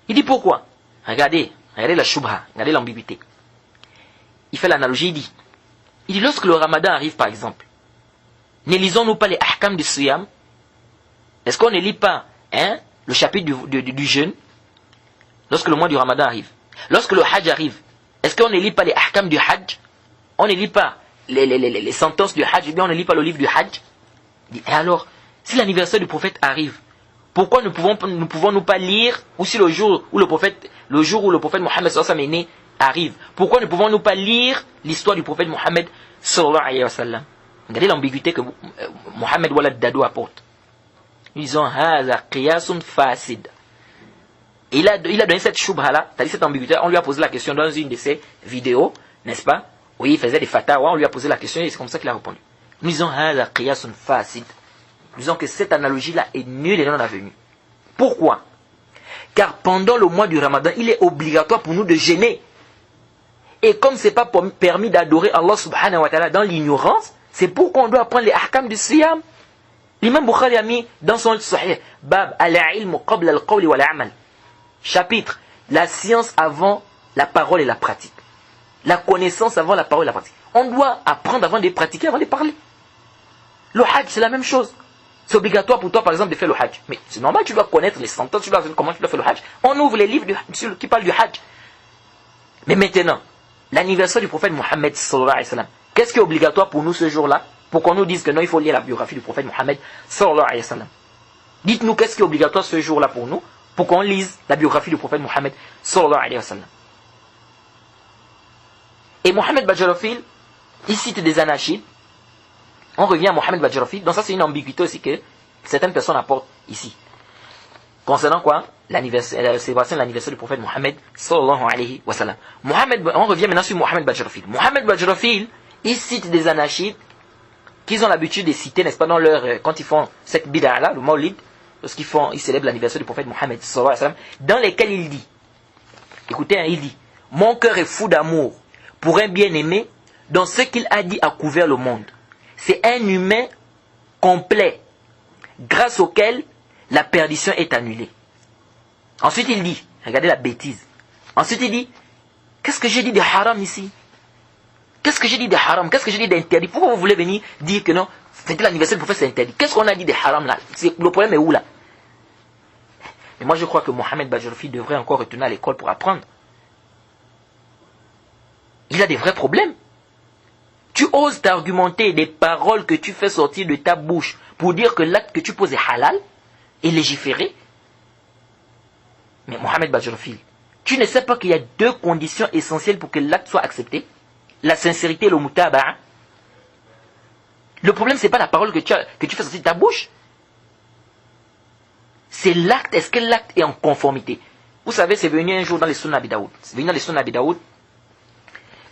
Speaker 1: Il dit pourquoi? Regardez la shubha, regardez l'ambiguïté. Il fait l'analogie, il dit lorsque le ramadan arrive par exemple, ne lisons-nous pas les ahkam du siyam? Est-ce qu'on ne lit pas le chapitre du jeûne lorsque le mois du ramadan arrive? Lorsque le hajj arrive, Est-ce qu'on ne lit pas les ahkam du Hajj? On ne lit pas les sentences du Hajj, ou bien on ne lit pas le livre du Hajj? Et alors, si l'anniversaire du prophète arrive, pourquoi ne pouvons-nous pas lire, ou si le jour où le prophète Mohammed sallallahu alayhi wa sallam est né arrive, pourquoi ne pouvons-nous pas lire l'histoire du prophète Mohammed sallallahu alayhi wa sallam? Regardez l'ambiguïté que Mohammed Walad Dado apporte. Ils ont haza qiyasun fasid. Il a donné cette choubha-là, c'est-à-dire cette ambiguïté. On lui a posé la question dans une de ses vidéos, n'est-ce pas? Oui, il faisait des fatawa, on lui a posé la question et c'est comme ça qu'il a répondu. Nous disons haza qiyasun fasid. Nous disons que cette analogie-là est nulle et non avenue. Pourquoi? Car pendant le mois du Ramadan, il est obligatoire pour nous de jeûner. Et comme ce n'est pas permis d'adorer Allah subhanahu wa ta'ala dans l'ignorance, c'est pourquoi on doit apprendre les ahkam du siyam. L'imam Bukhari a mis dans son sahih, Bab al-ilmu qabla al-qawli wal-amal. Chapitre, la science avant la parole et la pratique. La connaissance avant la parole et la pratique. On doit apprendre avant de pratiquer, avant de parler. Le hajj, c'est la même chose. C'est obligatoire pour toi, par exemple, de faire le hajj. Mais c'est normal, tu dois connaître les sentences, tu dois savoir comment tu dois faire le hajj. On ouvre les livres qui parlent du hajj. Mais maintenant, l'anniversaire du prophète Mohammed sallallahu alayhi wa sallam, qu'est-ce qui est obligatoire pour nous ce jour-là? Pour qu'on nous dise que non, il faut lire la biographie du prophète Mohammed sallallahu alayhi wa sallam. Dites-nous qu'est-ce qui est obligatoire ce jour-là pour nous, pour qu'on lise la biographie du prophète Mohammed sallallahu alayhi wa sallam. Et Mohammed Bajrafil, il cite des anachides. On revient à Mohammed Bajrafil. Donc ça c'est une ambiguïté aussi que certaines personnes apportent ici. Concernant quoi? La célébration de l'anniversaire du prophète Mohammed sallallahu alayhi wa sallam. On revient maintenant sur Mohammed Bajrafil. Mohammed Bajrafil, il cite des anachides qu'ils ont l'habitude de citer, n'est-ce pas, dans leur, quand ils font cette bid'a-là, le Maulid, ils célèbrent l'anniversaire du prophète Mohammed sallallahu alayhi wa sallam, dans lesquels il dit, écoutez, il dit, mon cœur est fou d'amour pour un bien-aimé dont ce qu'il a dit a couvert le monde. C'est un humain complet, grâce auquel la perdition est annulée. Ensuite il dit, regardez la bêtise. Ensuite il dit, qu'est-ce que j'ai dit de haram ici? Qu'est-ce que j'ai dit de haram? Qu'est-ce que j'ai dit d'interdit? Pourquoi vous voulez venir dire que non, fêter l'anniversaire du prophète c'est interdit? Qu'est-ce qu'on a dit de haram là? Le problème est où là? Mais moi je crois que Mohammed Bajrafil devrait encore retourner à l'école pour apprendre. Il a des vrais problèmes. Tu oses t'argumenter des paroles que tu fais sortir de ta bouche pour dire que l'acte que tu poses est halal et légiféré. Mais Mohammed Bajrafil, tu ne sais pas qu'il y a deux conditions essentielles pour que l'acte soit accepté? La sincérité et le mutaba'a. Le problème, ce n'est pas la parole que tu fais sortir de ta bouche. C'est l'acte. Est-ce que l'acte est en conformité? Vous savez, c'est venu un jour dans les Sunnah Abi Daoud. C'est venu dans les Sunnah Abi Daoud.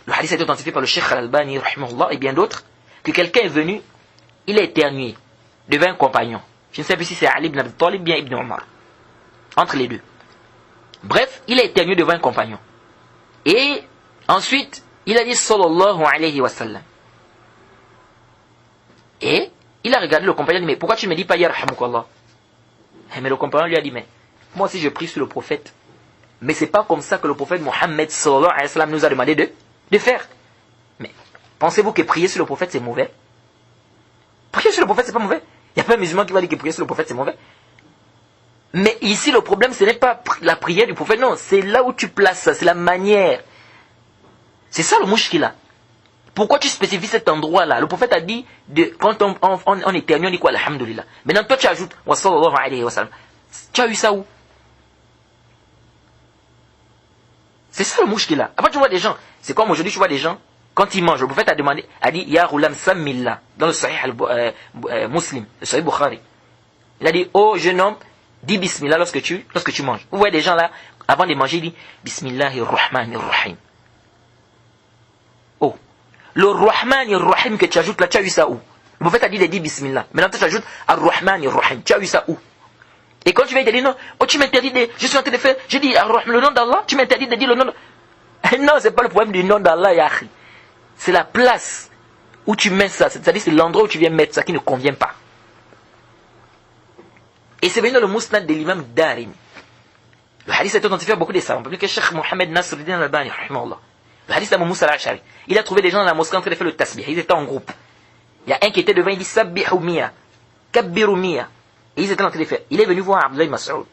Speaker 1: Le hadith a été authentifié par le Cheikh Al-Albani, rahimahullah, et bien d'autres, que quelqu'un est venu, il a éternué devant un compagnon. Je ne sais plus si c'est Ali ibn Abi Talib, bien Ibn Omar. Entre les deux. Bref, il a éternué devant un compagnon. Et ensuite, il a dit sallallahu alayhi wa sallam. Et il a regardé le compagnon et dit, mais pourquoi tu ne me dis pas yarhamukallah? Mais le compagnon lui a dit, mais moi aussi je prie sur le prophète. Mais c'est pas comme ça que le prophète Mohammed sallallahu alayhi wa sallam nous a demandé de faire. Mais pensez-vous que prier sur le prophète c'est mauvais? Prier sur le prophète c'est pas mauvais. Il n'y a pas un musulman qui va dire que prier sur le prophète c'est mauvais. Mais ici le problème ce n'est pas la prière du prophète, non, c'est là où tu places ça, c'est la manière. C'est ça le mouchkila. Pourquoi tu spécifies cet endroit-là? Le prophète a dit, quand on éternue, on dit quoi? Alhamdulillah. Maintenant toi tu ajoutes, wa sallallahu alayhi wa sallam. Tu as eu ça où? C'est ça le mouchkila. Après tu vois des gens, c'est comme aujourd'hui tu vois des gens, quand ils mangent, le prophète a dit, Ya Ghulam Sammillah, dans le Sahih Muslim, le Sahih Bukhari. Il a dit, oh jeune homme, dis Bismillah lorsque tu manges. Vous voyez des gens là, avant de manger, ils disent Bismillahirrahmanirrahim. Oh, le Rahmanirrahim que tu ajoutes là, tu as eu ça où? Le prophète a dit de dire Bismillah. Maintenant tu ajoutes Ar-Rahmanirrahim. Tu as eu ça où? Et quand tu viens te dire non, oh tu m'interdis de, je suis en train de faire, je dis le nom d'Allah, tu m'interdis de dire le nom de... Non, c'est pas le problème du nom d'Allah, Yahri. C'est la place où tu mets ça, c'est-à-dire c'est l'endroit où tu viens mettre ça qui ne convient pas. Et c'est venu dans le Musnad de l'imam Darimi. Le hadith a été authentifié par beaucoup de savants, plus que Cheikh Mohammed Nasruddin al-Albani, rahimahullah. Le hadith d'Abu Moussa al-Ash'ari. Il a trouvé des gens dans la mosquée en train de faire le tasbih. Ils étaient en groupe. Il y a un qui était devant, il dit Sabbihu miya, kabbiru miya. Et ils étaient en train de faire. Il est venu voir Abdullah Mas'ud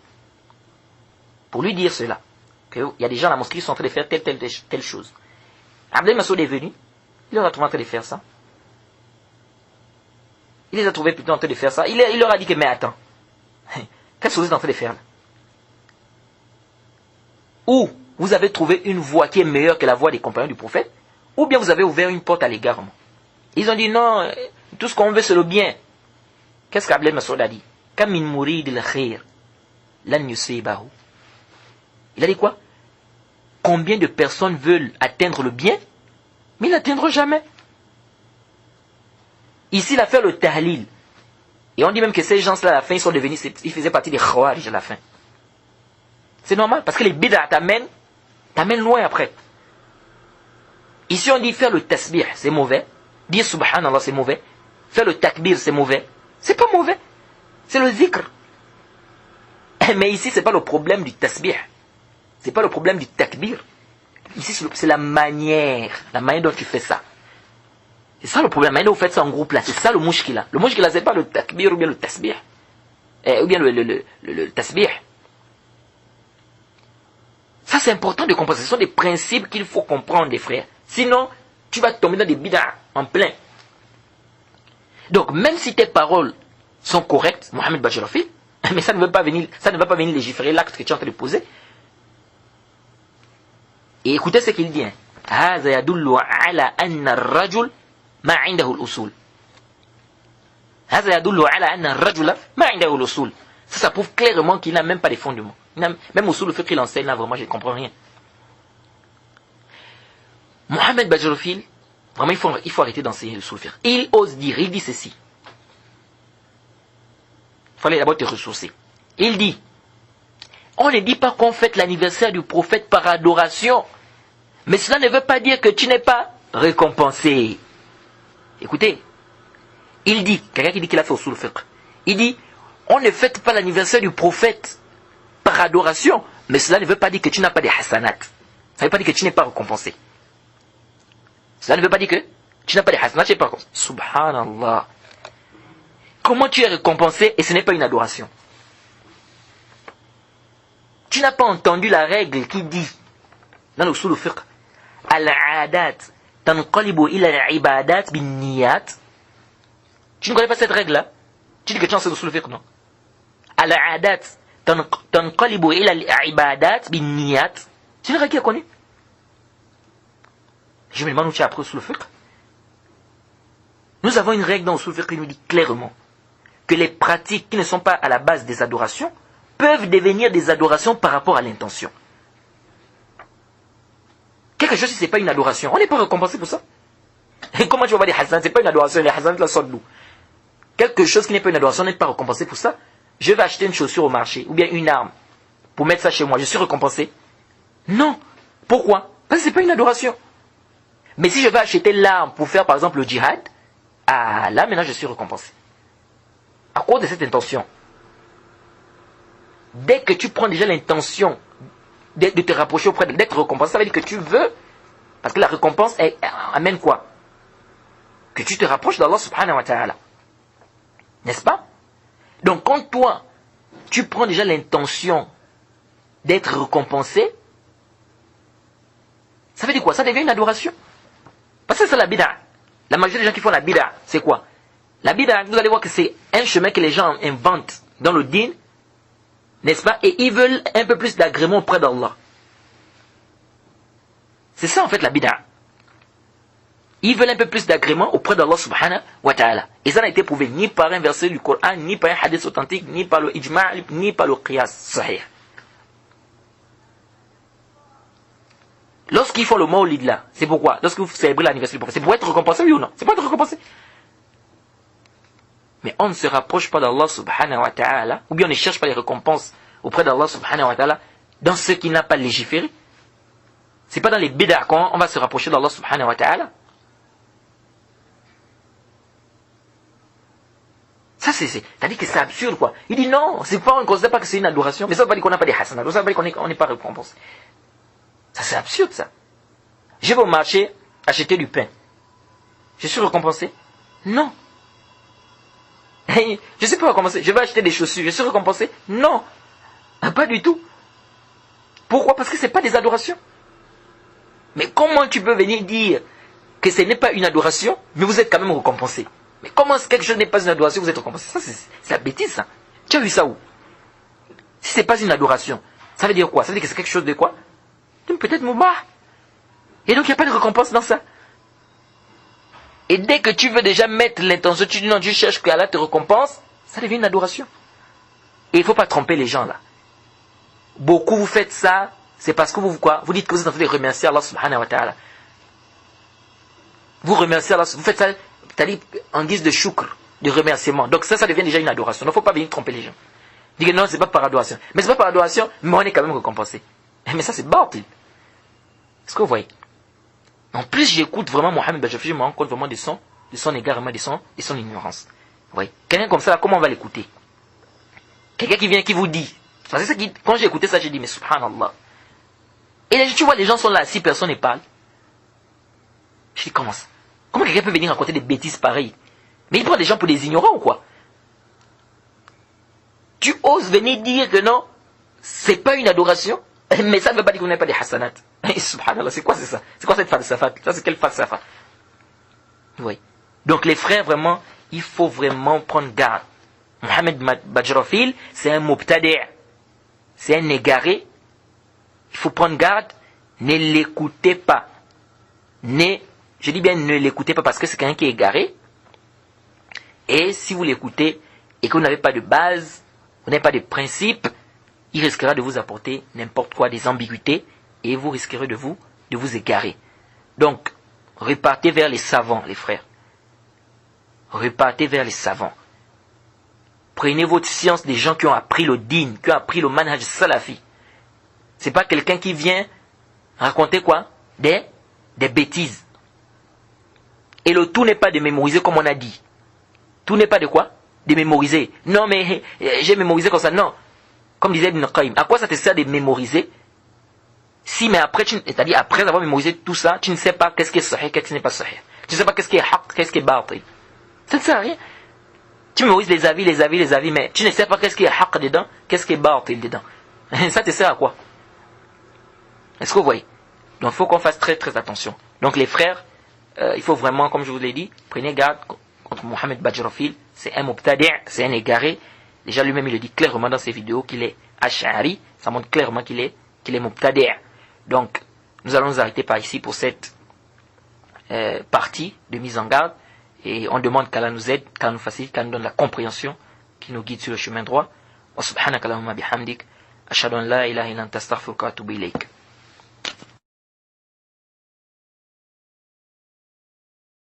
Speaker 1: pour lui dire cela. Qu'il y a des gens dans la mosquée qui sont en train de faire telle chose. Abdel Massoud est venu, il leur a trouvé en train de faire ça. Il les a trouvés plutôt en train de faire ça. Il leur a dit que, mais attends, qu'est-ce que vous êtes en train de faire là? Ou vous avez trouvé une voie qui est meilleure que la voie des compagnons du prophète, ou bien vous avez ouvert une porte à l'égarement. Ils ont dit non, tout ce qu'on veut c'est le bien. Qu'est-ce qu'Abdel Massoud a dit? Kamin murid al-khir, lan yusibahu. Il a dit quoi? Combien de personnes veulent atteindre le bien, mais ils n'atteindront jamais. Ici, il a fait le tahlil. Et on dit même que ces gens-là, à la fin, ils sont devenus, ils faisaient partie des khawarij à la fin. C'est normal, parce que les bid'ah t'amènent loin après. Ici, on dit faire le tasbih, c'est mauvais. Dire subhanallah, c'est mauvais. Faire le takbir, c'est mauvais. C'est pas mauvais. C'est le zikr. Mais ici, c'est pas le problème du tasbih. C'est pas le problème du takbir. Ici, c'est la manière dont tu fais ça. C'est ça le problème. Maintenant, vous faites ça en groupe là. C'est ça le mouchkila. Le mouchkila, c'est pas le takbir ou bien le tasbih. Ou bien le tasbih. Ça, c'est important de comprendre. Ce sont des principes qu'il faut comprendre, les frères. Sinon, tu vas tomber dans des bid'ah en plein. Donc, même si tes paroles sont correctes, Mohamed Bajrafil, mais ça ne va pas venir légiférer l'acte que tu es en train de poser. Et écoutez ce qu'il dit. هذا يدل على أن الرجل ما عنده الأصول. هذا يدل على أن الرجل ما عنده الأصول. Ça prouve clairement qu'il n'a même pas de fondement. Même au le fait qu'il enseigne là, vraiment, je ne comprends rien. Mohamed Bajrafil, vraiment, il faut arrêter d'enseigner le soul-fiqh. Il ose dire, il dit ceci. Il fallait d'abord te ressourcer. Il dit, on ne dit pas qu'on fête l'anniversaire du prophète par adoration, mais cela ne veut pas dire que tu n'es pas récompensé. Écoutez, il dit, quelqu'un qui dit qu'il a fait au soul-fiqh, il dit, on ne fête pas l'anniversaire du prophète par adoration, mais cela ne veut pas dire que tu n'as pas des hasanat. Ça ne veut pas dire que tu n'es pas récompensé. Cela ne veut pas dire que tu n'as pas des hasanat, tu n'es pas récompensé. Subhanallah. Comment tu es récompensé et ce n'est pas une adoration? Tu n'as pas entendu la règle qui dit, dans le usul al-fiqh, al-adat tanqalibu ila al-ibadat bin niyat. Tu ne connais pas cette règle-là? Tu dis que tu en sais le usul al-fiqh, non? Al-adat tanqalibu ila al-ibadat bin niyat. C'est une règle qui est connue. Je me demande où tu as appris le usul al-fiqh. Nous avons une règle dans le usul al-fiqh qui nous dit clairement que les pratiques qui ne sont pas à la base des adorations peuvent devenir des adorations par rapport à l'intention. Quelque chose, si ce n'est pas une adoration, on n'est pas récompensé pour ça. Et comment tu vas voir des hasanats? Ce n'est pas une adoration, les hasanats la sortent d'où? Quelque chose qui n'est pas une adoration, on n'est pas récompensé pour ça. Je vais acheter une chaussure au marché, ou bien une arme, pour mettre ça chez moi, je suis récompensé? Non. Pourquoi? Parce que ce n'est pas une adoration. Mais si je vais acheter l'arme pour faire par exemple le djihad, ah là maintenant je suis récompensé. À cause de cette intention. Dès que tu prends déjà l'intention de te rapprocher auprès d'être récompensé, ça veut dire que tu veux, parce que la récompense amène quoi? Que tu te rapproches d'Allah subhanahu wa ta'ala. N'est-ce pas? Donc quand toi, tu prends déjà l'intention d'être récompensé, ça veut dire quoi? Ça devient une adoration. Parce que c'est la bid'a. La majorité des gens qui font la bid'a, c'est quoi? La bid'a, vous allez voir que c'est un chemin que les gens inventent dans le din, n'est-ce pas? Et ils veulent un peu plus d'agrément auprès d'Allah. C'est ça en fait la bid'a. Ils veulent un peu plus d'agrément auprès d'Allah subhanahu wa ta'ala. Et ça n'a été prouvé ni par un verset du Coran, ni par un hadith authentique, ni par le ijma', ni par le qiyas sahih. Lorsqu'ils font le mawlid là, c'est pourquoi? Lorsque vous célébrez l'anniversaire du prophète, c'est pour être récompensé, oui ou non? C'est pas être récompensé. Mais on ne se rapproche pas d'Allah subhanahu wa ta'ala, ou bien on ne cherche pas les récompenses auprès d'Allah subhanahu wa ta'ala dans ce qui n'a pas légiféré. C'est pas dans les bid'ah qu'on va se rapprocher d'Allah subhanahu wa ta'ala. Ça c'est-à-dire que c'est absurde quoi. Il dit non, c'est pas, on ne considère pas que c'est une adoration, mais ça veut pas dire qu'on n'a pas des hasanats, ça veut pas dire qu'on n'est pas récompensé. Ça c'est absurde ça. Je vais au marché acheter du pain. Je suis récompensé? Non. Je ne suis pas récompensé. Je vais acheter des chaussures. Je suis récompensé? Non. Pas du tout. Pourquoi? Parce que ce n'est pas des adorations. Mais comment tu peux venir dire que ce n'est pas une adoration, mais vous êtes quand même récompensé? Mais comment quelque chose n'est pas une adoration, vous êtes récompensé? Ça, c'est la bêtise, ça. Tu as vu ça où? Si ce n'est pas une adoration, ça veut dire quoi? Ça veut dire que c'est quelque chose de quoi? Peut-être moubah. Et donc il n'y a pas de récompense dans ça. Et dès que tu veux déjà mettre l'intention, tu dis non, Dieu cherche qu'Allah te récompense, ça devient une adoration. Et il ne faut pas tromper les gens là. Beaucoup vous faites ça, c'est parce que vous quoi? Vous dites que vous êtes en train de remercier Allah subhanahu wa ta'ala. Vous remerciez Allah, vous faites ça, c'est-à-dire en guise de shukr, de remerciement. Donc ça devient déjà une adoration. Il ne faut pas venir tromper les gens. Dire que non, c'est pas par adoration. Mais c'est pas par adoration, mais on est quand même récompensé. Mais ça c'est bâtil. Est-ce que vous voyez? En plus, j'écoute vraiment Mohamed Badjaroufil, je me rends compte vraiment de son égarement, de son ignorance. Vous voyez? Quelqu'un comme ça, là, comment on va l'écouter? Quelqu'un qui vient, qui vous dit. C'est ça qui, quand j'ai écouté ça, j'ai dit, mais subhanallah. Et là, tu vois, les gens sont là, assis, personne ne parle. Je dis, comment ça? Comment quelqu'un peut venir raconter des bêtises pareilles? Mais il prend des gens pour des ignorants ou quoi? Tu oses venir dire que non, c'est pas une adoration, mais ça ne veut pas dire qu'on n'a pas des hasanat. Subhanallah, c'est quoi ça? C'est quoi cette falsafa? Ça, c'est quelle falsafa? Oui. Donc les frères, vraiment, il faut vraiment prendre garde. Mohamed Badjaroufil, c'est un mubtadi', c'est un égaré. Il faut prendre garde, ne l'écoutez pas. Je dis bien ne l'écoutez pas parce que c'est quelqu'un qui est égaré. Et si vous l'écoutez et que vous n'avez pas de base, vous n'avez pas de principe, il risquera de vous apporter n'importe quoi, des ambiguïtés, et vous risquerez de vous égarer. Donc, repartez vers les savants, les frères. Repartez vers les savants. Prenez votre science des gens qui ont appris le din, qui ont appris le manhaj salafi. C'est pas quelqu'un qui vient raconter quoi? Des bêtises. Et le tout n'est pas de mémoriser comme on a dit. Tout n'est pas de quoi? De mémoriser. Non mais j'ai mémorisé comme ça. Non. Comme disait Ibn Qayyim, à quoi ça te sert de mémoriser? Si mais après, c'est-à-dire après avoir mémorisé tout ça, tu ne sais pas qu'est-ce qui est sahih, qu'est-ce qui n'est pas sahih. Tu ne sais pas qu'est-ce qui est haqq, qu'est-ce qui est batil. Ça ne sert à rien. Tu mémorises les avis, mais tu ne sais pas qu'est-ce qui est haqq dedans, qu'est-ce qui est batil dedans. Ça te sert à quoi? Est-ce que vous voyez? Donc il faut qu'on fasse très très attention. Donc les frères, il faut vraiment, comme je vous l'ai dit, prenez garde contre Mohamed Badjaroufil. C'est un mubtadi', c'est un égaré. Déjà lui-même il le dit clairement dans ses vidéos qu'il est ash'ari. Ça montre clairement qu'il est mubtadi'. Donc nous allons nous arrêter par ici pour cette partie de mise en garde. Et on demande qu'Allah nous aide, qu'Allah nous facilite, qu'Allah nous donne la compréhension, qui nous guide sur le chemin droit. Wa subhanaka Allahumma bihamdik, ashhadu an la ilaha illa anta astaghfiruka wa atubu ilayk.